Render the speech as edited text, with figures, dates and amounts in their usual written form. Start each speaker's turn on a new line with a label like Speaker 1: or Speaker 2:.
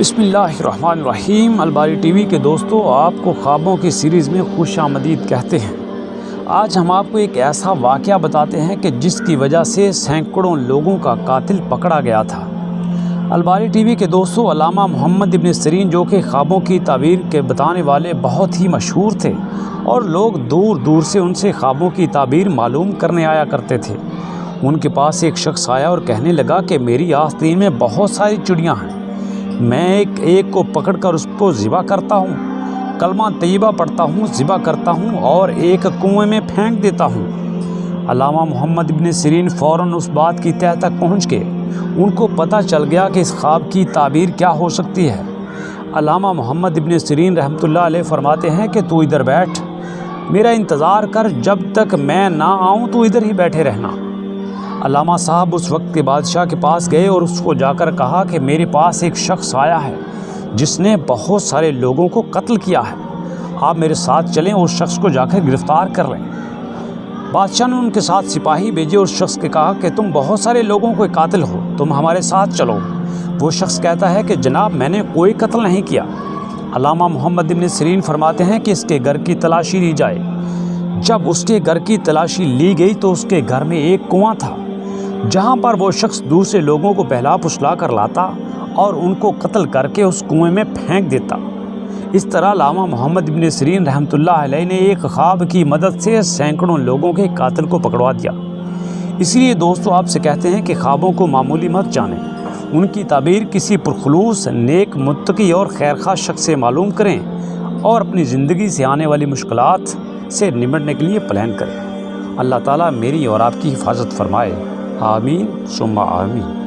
Speaker 1: बिस्मिल्लाहिर्रहमानिर्रहीम। अलबारी T V के दोस्तों, आपको ख्वाबों की सीरीज़ में खुश आमदीद कहते हैं। आज हम आपको एक ऐसा वाक़या बताते हैं कि जिसकी वजह से सैकड़ों लोगों का कातिल पकड़ा गया था। अलबारी टी वी के दोस्तों, अल्लामा मोहम्मद इब्न सिरीन जो कि ख्वाबों की ताबीर के बताने वाले बहुत ही मशहूर थे और लोग दूर दूर से उनसे ख्वाबों की ताबीर मालूम करने आया करते थे। उनके पास एक शख्स आया और कहने लगा कि मेरी आस्तीन में बहुत सारी चिड़ियाँ हैं, मैं एक को पकड़कर उसको ज़िबा करता हूँ, कलमा तैयबा पढ़ता हूँ, ज़िबा करता हूँ और एक कुएं में फेंक देता हूँ। अल्लामा मोहम्मद इब्न सिरीन फ़ौरन उस बात की तह तक पहुँच गए। उनको पता चल गया कि इस ख्वाब की ताबीर क्या हो सकती है। अल्लामा मोहम्मद इब्न सिरीन रहमतुल्लाह अलैह फरमाते हैं कि तू इधर बैठ, मेरा इंतज़ार कर, जब तक मैं ना आऊँ तो इधर ही बैठे रहना। अल्लामा साहब उस वक्त के बादशाह के पास गए और उसको जाकर कहा कि मेरे पास एक शख्स आया है जिसने बहुत सारे लोगों को कत्ल किया है, आप मेरे साथ चलें और उस शख्स को जाकर गिरफ़्तार कर लें। बादशाह ने उनके साथ सिपाही भेजे और उस शख्स के कहा कि तुम बहुत सारे लोगों के कातिल हो, तुम हमारे साथ चलो। वो शख्स कहता है कि जनाब, मैंने कोई कत्ल नहीं किया। अल्लामा मोहम्मद इब्न सिरीन फरमाते हैं कि इसके घर की तलाशी ली जाए। जब उसके घर की तलाशी ली गई तो उसके घर में एक कुआं था जहाँ पर वो शख्स दूसरे लोगों को बहला फुसला कर लाता और उनको कत्ल करके उस कुएं में फेंक देता। इस तरह अल्लामा मोहम्मद इब्न सिरीन रहमतुल्लाह अलैह ने एक ख्वाब की मदद से सैकड़ों लोगों के कातिल को पकड़वा दिया। इसलिए दोस्तों, आपसे कहते हैं कि ख्वाबों को मामूली मत जानें, उनकी ताबीर किसी पुरखलूस, नेक, मुत्तकी और खैरखा शख्स से मालूम करें और अपनी ज़िंदगी से आने वाली मुश्किलात से निपटने के लिए प्लान करें। अल्लाह ताला मेरी और आपकी हिफाजत फरमाए। आमीन सुम्मा आमीन।